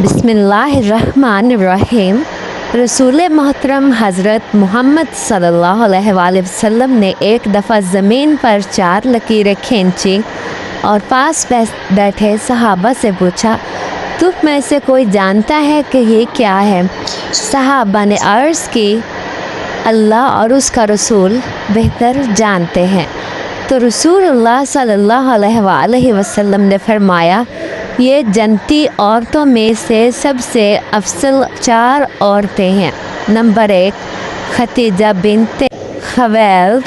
बिस्मिल्लाहिर्रहमानिर्रहीम। रसूल मोहतरम हज़रत मोहम्मद सल्लल्लाहु अलैहि वसल्लम ने एक दफ़ा ज़मीन पर 4 लकीरें खींची और पास बैठे सहाबा से पूछा, तुम में से कोई जानता है कि ये क्या है? सहाबा ने अर्ज़ की, अल्लाह और उसका रसूल बेहतर जानते हैं। तो रसूलुल्लाह सल्लल्लाहु अलैहि वसल्लम ने फरमाया, ये जन्नती औरतों में से सबसे अफसल 4 औरतें हैं। नंबर 1, खदीजा बिनते खुवैलिद,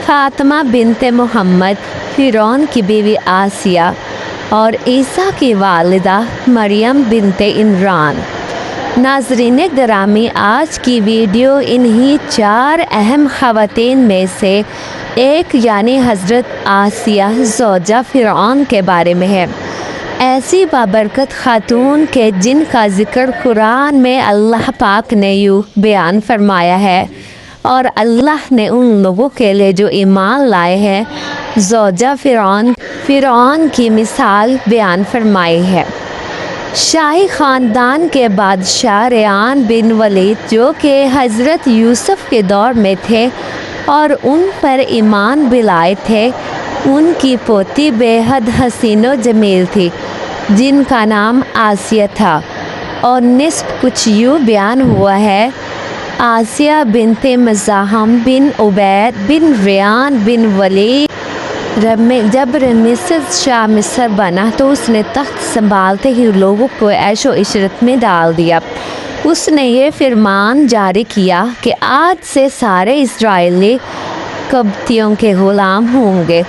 फातिमा बिनते मोहम्मद, फ़िरौन की बीवी आसिया और ईसा की वालिदा मरियम बिनते इमरान। नाज़रीन गिरामी, आज की वीडियो इन्हीं 4 अहम ख़वातीन में से एक यानी हज़रत आसिया ज़ौजा फ़िरौन के बारे में है। ऐसी बाबरकत खातून के जिनका ज़िक्र कुरान में अल्लाह पाक ने यूँ बयान फरमाया है और अल्लाह ने उन लोगों के लिए जो ईमान लाए हैं ज़ौजा फ़िरौन की मिसाल बयान फरमाई है। शाही ख़ानदान के बादशाह रेयान बिन वलीद जो कि हज़रत यूसुफ़ के दौर में थे और उन पर ईमान भी लाए थे, उनकी पोती बेहद हसीन व जमील थी जिनका नाम आसिया था और निस्ब कुछ यूँ बयान हुआ है, आसिया बिनते मज़ाहम बिन उबैद बिन रेयान बिन वलीद जब रमीसेस शाह मिस्र बना तो उसने तख्त संभालते ही लोगों को ऐशो इशरत में डाल दिया। उसने ये फरमान जारी किया कि आज से सारे इस्राएली कब्तियों के ग़ुलाम होंगे।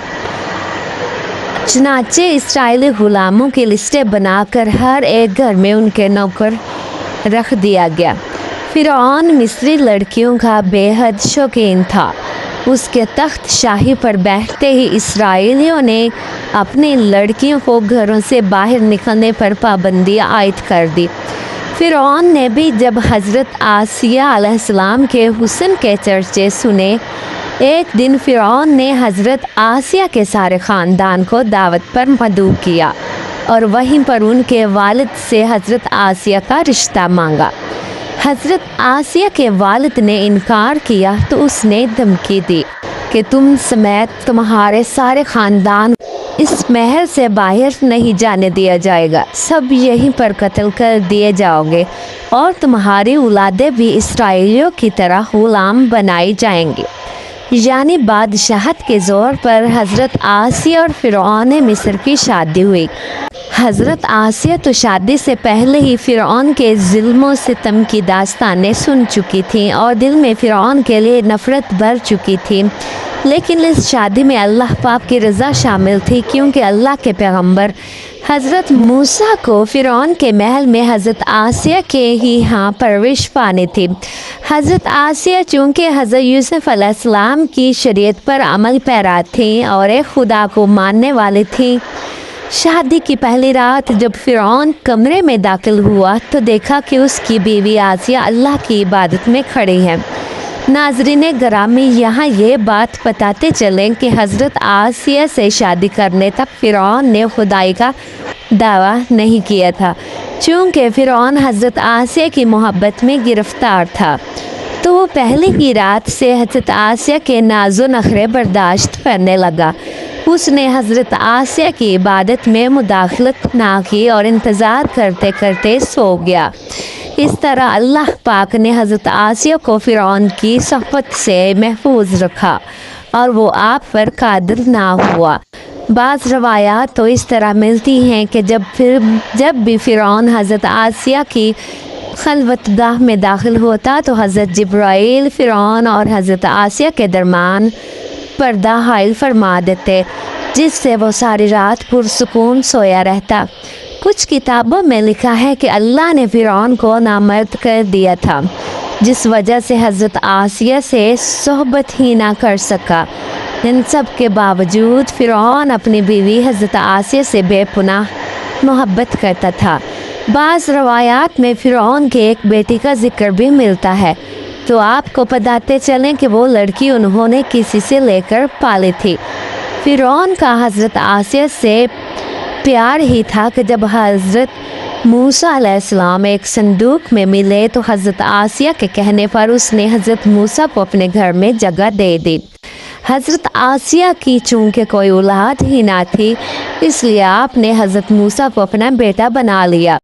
चनाचे इस्राएली ग़ुलामों की लिस्टें बनाकर हर एक घर में उनके नौकर रख दिया गया। फ़िरौन मिस्री लड़कियों का बेहद शौकीन था। उसके तख्त शाही पर बैठते ही इस्राएलियों ने अपनी लड़कियों को घरों से बाहर निकलने पर पाबंदी आयद कर दी। फ़िरौन ने भी जब हज़रत आसिया अलैहिस्सलाम के हुस्न के चर्चे सुने, एक दिन फ़िरौन ने हज़रत आसिया के सारे ख़ानदान को दावत पर मदऊ किया और वहीं पर उनके वालिद से हज़रत आसिया का रिश्ता मांगा। हज़रत आसिया के वालिद ने इनकार किया तो उसने धमकी दी कि तुम समेत तुम्हारे सारे ख़ानदान इस महल से बाहर नहीं जाने दिया जाएगा, सब यहीं पर कत्ल कर दिए जाओगे और तुम्हारी औलादें भी इसराइलियों की तरह ग़ुलाम बनाई जाएंगी। यानी बादशाहत के ज़ोर पर हज़रत आसिया और फ़िरौन मिस्र की शादी हुई। हज़रत आसिया तो शादी से पहले ही फ़िरौन के ज़ुल्म सितम की दास्तानें सुन चुकी थीं और दिल में फ़िरौन के लिए नफ़रत भर चुकी थी, लेकिन इस शादी में अल्लाह पाक की रज़ा शामिल थी क्योंकि अल्लाह के पैगंबर हज़रत मूसा को फ़िरौन के महल में हज़रत आसिया के ही यहाँ परवरिश पानी थी। हज़रत आसिया चूँकि हज़रत यूसुफ़ अलैहिस्सलाम की शरीयत पर अमल पैरा थी और एक खुदा को मानने वाली थी। शादी की पहली रात जब फ़िरौन कमरे में दाखिल हुआ तो देखा कि उसकी बीवी आसिया अल्लाह की इबादत में खड़ी है। नाज़रीन गिरामी, यहाँ ये बात बताते चलें कि हज़रत आसिया से शादी करने तक फ़िरौन ने खुदाई का दावा नहीं किया था। चूँकि फ़िरौन हज़रत आसिया की मोहब्बत में गिरफ़्तार था तो वो पहली ही रात से हज़रत आसिया के नाज़ो नखरे बर्दाश्त करने लगा। उसने हज़रत आसिया की इबादत में मुदाखलत ना की और इंतज़ार करते करते सो गया। इस तरह अल्लाह पाक ने हज़रत आसिया को फ़िरौन की सहबत से महफूज रखा और वो आप पर कादिर ना हुआ। बाज़ रवायात तो इस तरह मिलती हैं कि जब भी फ़िरौन हज़रत आसिया की खलवतगाह में दाखिल होता तो हज़रत जिब्राईल फ़िरौन और हज़रत आसिया के दरमियान पर्दा हाइल फरमा देते, जिससे वो सारी रात पुरसुकून सोया रहता। कुछ किताबों में लिखा है कि अल्लाह ने फ़िरौन को नामर्द कर दिया था, जिस वजह से हज़रत आसिया से सोहबत ही ना कर सका। इन सब के बावजूद फ़िरौन अपनी बीवी हज़रत आसिया से बेपनाह मोहब्बत करता था। बाज़ रवायात में फ़िरौन के एक बेटी का जिक्र भी मिलता है, तो आपको बताते चलें कि वो लड़की उन्होंने किसी से लेकर पाली थी। फ़िरौन का हज़रत आसिया से प्यार ही था कि जब हज़रत موسیٰ علیہ السلام ایک صندوق میں ملے تو حضرت آسیہ کے کہنے پر اس نے حضرت موسیٰ کو اپنے گھر میں جگہ دے دی۔ حضرت آسیہ کی چونکہ کوئی اولاد ہی نہ تھی، اس لیے آپ نے حضرت موسیٰ کو اپنا بیٹا بنا لیا۔